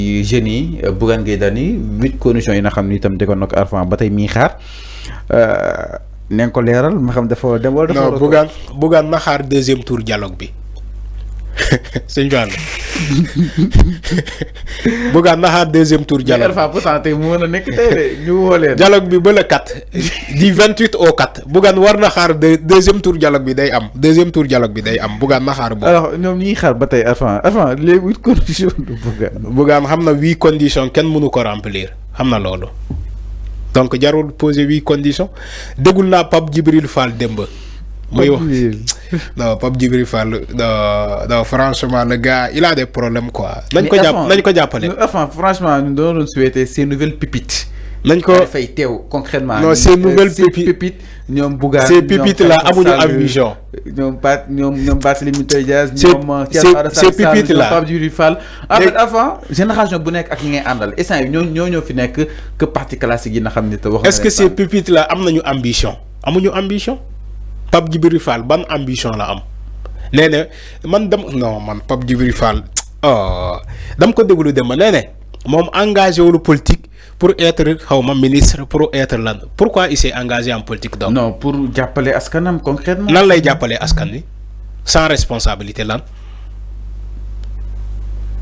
mooy jeunes yi Bougane Gueye Dany 8 conditions yi nga xam ni itam déggoon na ko Arfan ba tey mii xaar nañ ko leeral ma xam dafa dem wala dafa. non Bougane na xaar deuxième tour dialogue bi sëñ Fall Bougane na xaar deuxième tour dialogue. Arfan pourtant tey mu mën a nekk tey de ñu woo leen. dialogue bi ba le 4 du 28 au 4 Bougane war na xaar deuxième tour dialogue bi day am deuxième tour dialogue bi day am Bougane na xaar boobu. alors ñoom ñi xaar ba tey Arfan les 8 conditions de Bougane. Bougane xam na 8 conditions kenn mënu ko remplir xam na loolu. donc jarul poser 8 conditions dégul naa Pape Djibril Fall démb. muy wax non Pape Djibril Fall non franchement le gars il a des problèmes quoi. nañ ko jàppale. Enfin franchement ñu doon souhaiter ces nouvelles pépites. nañ ko dafay teew concrètement. non ces nouvelles pépites ñoom Bougane ces pépites là amuñu ambition. ñoom Barthélémy Dias ces pépites là Pape Djibril Fall. en fait avant génération bu nekk ak ñi ngay àndal instant yi ñoo fi nekk que parti classique yi nga xam ne te wax. est-ce que ces pépites là am nañu ambition amuñu ambition. Pape Djibril Fall ban ambition la am nee na man Pape Djibril Fall dam ko déglu dem nee na moom engagé wul politique pour être xawma ministre pour être lan pourquoi il s'est engagé en politique donc. non pour jàppale askanam concrètement. nan lay jàppale askan wi sans responsabilité lan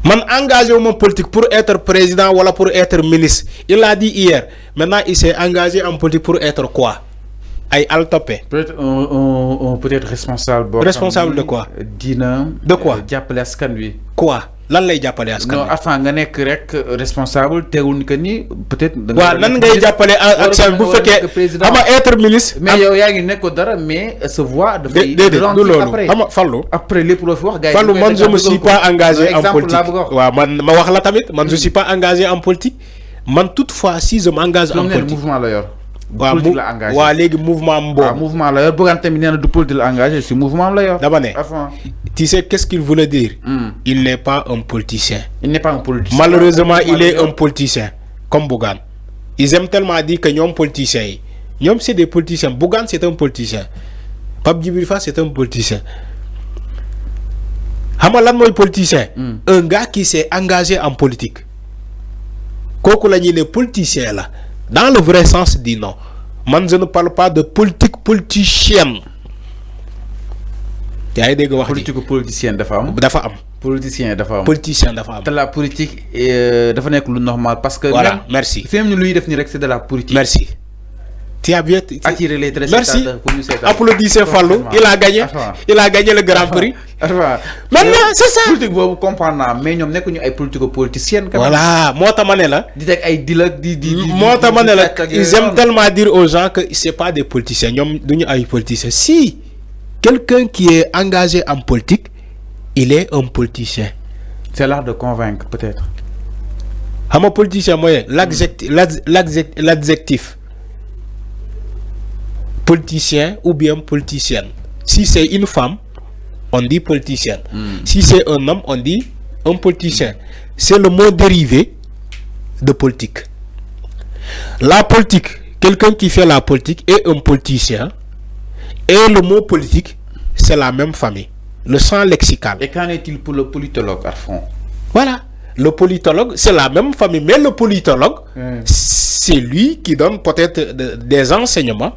man engagé wu ma politique pour être président wala pour être ministre il a dit hier maintenant il s'est engagé en politique pour être quoi. ay altopé. peut-être on peut être responsable. responsable de quoi. dina. de quoi jàppale askan wi. quoi lan lay jàppale askan wi. non enfin nga nekk rek responsable teewul que ni peut-être. waaw nan ngay jàppale askan bu fekkee ama être ministre. mais yow yaa ngi nekk dara mais sa voix dafay. déedéet du loolu xam nga Fallou. après lépp loo fi wax gars yi. Fallou man je me suis pas engagé en politique. waaw man ma wax la tamit man je suis pas engagé en politique man toutefois si je m'engage en politique. mouvement la yor. waaw léegi mouvement am boobu. mouvement la yor Bougane tamit nee na du politique la engagé si mouvement la yor. dama ne tu sais qu'est-ce qu'il voulait dire. il n'est pas un politicien. il n'est pas un politicien. malheureusement il est un politicien comme Bougane. ils aiment tellement dire que ñoom politiciens yi ñoom c'est des politiciens Bougane c'est un politicien Pape Djibril Fall c'est un politicien xam nga lan mooy politicien. un gars qui s'est engagé en politique kooku la ñuy ne politicien la. dans le vrai sens du nom man je ne parle pas de politique politicienne. yaa ngi dégg wax ji politique politicienne dafa am. politicien dafa am. politicien dafa am. te la politique dafa nekk lu normal parce que. voilà merci. fi mu ne lu ñuy def nii rek c'est de la politique. merci. tu as bien attirer les téléspectateurs pour ñu seetaan. applaudissez Fallou il a gagné le grand prix. maintenant c'est ça. politique boobu comprendre naa mais ñoom nekkuñu ay politico politiciennes. voilà moo tax ma ne la. di teg ay dil ak di moo tax ma ne la ils aiment tellement dire aux gens que c'est pas des politiciens ñoom duñu ay politiciens si quelqu'un qui est engagé en politique il est un politicien. c'est l'art de convaincre peut-être. xam nga politicien mooy l'adjectif politicien ou bien politicienne. Si c'est une femme on dit politicienne. Si c'est un homme on dit un politicien. C'est le mot dérivé de politique. La politique, quelqu'un qui fait la politique est un politicien et le mot politique c'est la même famille, le sens lexical. Et qu'en est-il pour le politologue à fond? Voilà, le politologue c'est la même famille mais le politologue c'est lui qui donne peut-être des enseignements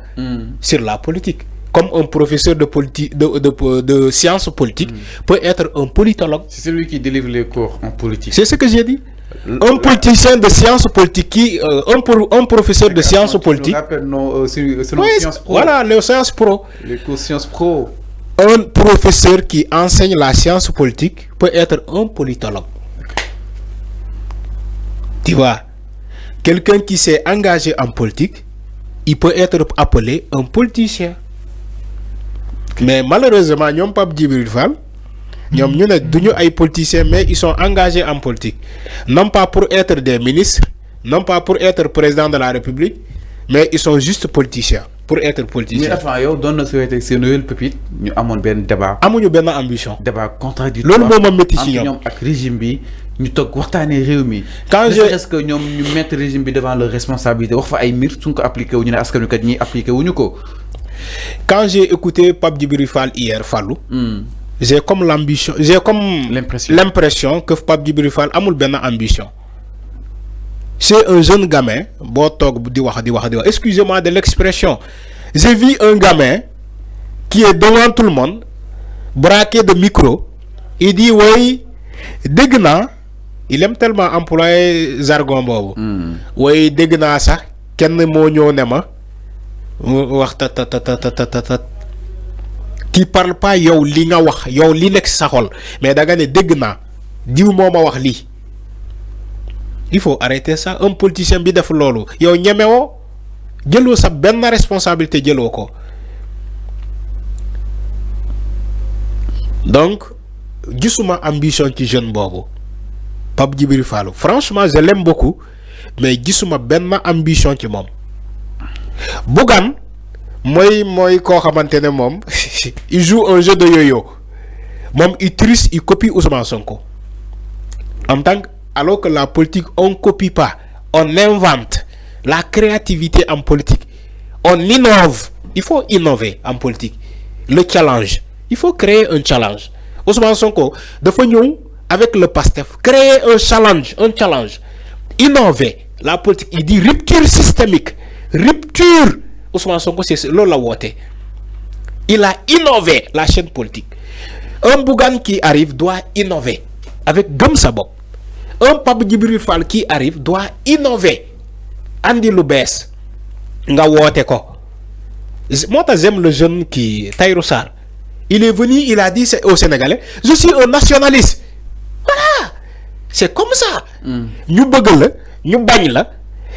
sur la politique. Comme un professeur de sciences politiques peut être un politologue. C'est celui qui délivre les cours en politique. C'est ce que j'ai dit. Un politicien de sciences politiques qui un professeur de sciences politiques. Sciences Pro. Voilà, les sciences pro. Les cours Sciences Pro. Un professeur qui enseigne la science politique peut être un politologue. Tu vois, quelqu'un qui s'est engagé en politique, il peut être appelé un politicien. Mais malheureusement, ñoom Pape Djibril Fall, ñoom ñu ne duñu ay politiciens mais ils sont engagés en politique. Non pas pour être des ministres, non pas pour être président de la République, mais ils sont juste politiciens. Pour être politicien. Mais enfin, yow doon na souhaité ces nouvelles pépites ñu amoon benn débat. amuñu benn ambition. débat contradictoire. loolu moo ma métti ci ñoom ak régime bi ñu toog waxtaanee réew mi. quand je est-ce que ñoom ñu mettre régime bi devant leur responsabilité wax fa ay mbir suñ ko appliqué wu ñu ne askan wi kat ñi appliqué wuñu ko. Quand j'ai écouté Pape Djibril Fall hier Fallou. j'ai comme l'impression que Pape Djibril Fall amul benn ambition. c'est un jeune gamin excusez-moi de l'expression, j'ai vu un gamin qui est devant tout le monde braqué de micro. Il dit oui dégg naa, il aime tellement employer jargon boobu. Oui dégg naa sax kenn moo ñëw ne ma wax qui parle pas yow li nga wax yow li nekk sa xol mais da nga ne dégg naa diw moo ma wax lii. Il faut arrêter ça. Un politicien bi def loolu yow ñemewoo jëloo sa benn responsabilité jëloo ko. Donc gisuma ambition ci jeune boobu Pape Djibril Fall franchement je l'aime beaucoup mais gisuma benn ambition ci moom. Bougane mooy koo xamante ne moom il joue un jeu de yo-yo moom il triche, il copie Ousmane Sonko en tant que, alors que la politique on copie pas, on invente. La créativité en politique, on innove. Il faut innover en politique. Le challenge, il faut créer un challenge. Ousmane Sonko dafa ñëw avec le PASTEF créer un challenge, innover la politique. Il dit rupture systémique, rupture. Ousmane Sonko c'est loolu la woote. Il a innové la chaîne politique. Un Bougane qui arrive doit innover avec gëm sa bopp. Un Pape Djibril Fall qui arrive doit innover. Andi lu bees nga woote ko. Moi j'aime le jeune qui Tahirou Sarr. Il est venu, il a dit aux Sénégalais, je suis un nationaliste. Voilà. C'est comme ça. Ñu bëgg la, ñu bañ la.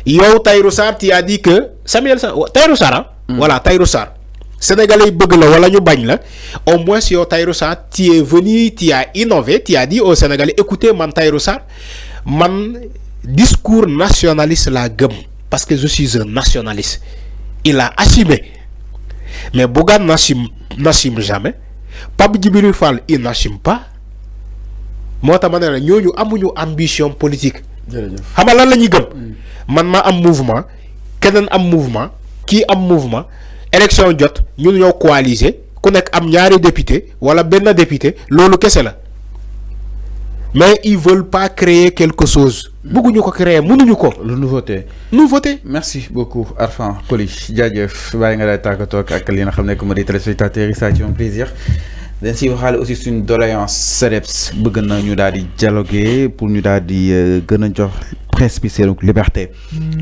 Yow Tahirou Sarr tu as dit que Samuel Tahirou Sarr voilà Tahirou Sarr. Sénégalais yi bëgg la wala ñu bañ la, au moins yow Tahirou Sarr tu es venu, tu as innové, tu as dit aux Sénégalais écoutez man Tahirou Sarr man discours nationaliste la gëm parce que je suis un nationaliste. Il a assumé. Mais Bougane n'assume jamais. Pape Djibril Fall il n'assume pas. Moo tax ma ne la ñooñu amuñu ambition politique. Xam nga lan la ñuy gëm. Man ma am mouvement, keneen am mouvement, kii am mouvement, élection jot ñun ñoo coaliser ku nekk am ñaari député wala benn député loolu kese la. Mais ils veulent pas créer quelque chose. Bëgguñu ko créer, mënuñu ko. Le nouveauté. Merci beaucoup Arfan Coly jaajëf bàyyi nga daal tàggatoo ak li nga xam ne que moo di téléspectateurs yi, c'est un plaisir. dañ si waxaale aussi suñu doléance CDEPS bëgg na ñu daal di dialoguer pour ñu daal di gën a jox presse bi seen liberté.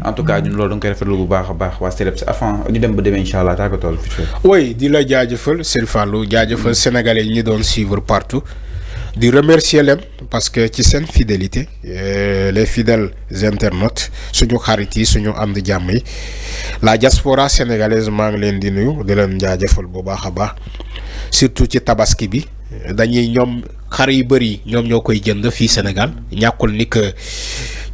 En tout cas ñun loolu da nga koy rafetlu bu baax a baax waa CDEPS avant ñu dem ba demee incha allah tàggatoo. Oui di la jaajëfal Sëñ Fallou jaajëfal sénégalais yi ñu doon suivre partout. di remercier leen parce que ci seen fidélité les fidèles internautes suñu xarit yi suñu am di jàmm yi la diaspora sénégalaise maa ngi leen di nuyu di leen jaajëfal bu baax a baax surtout ci tabaski bi dañuy ñoom xar yu bëri ñoom ñoo koy jënd fii Sénégal ñàkkul ni que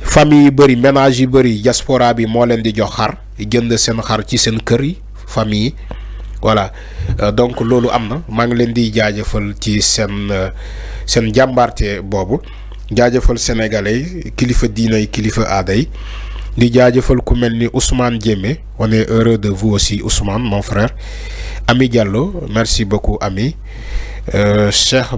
famille yu bëri ménage yu bëri diaspora bi moo leen di jox xar jënd seen xar ci seen kër yi famille yi voilà donc loolu am na maa ngi leen di jaajëfal ci seen jàmbaarte boobu jaajëfal sénégalais kilifa diina yi kilifa aada yi di jaajëfal ku mel ni Ousmane Diémé on est heureux de vous aussi Ousmane mon frère Ami Diallo merci beaucoup Ami Cheikh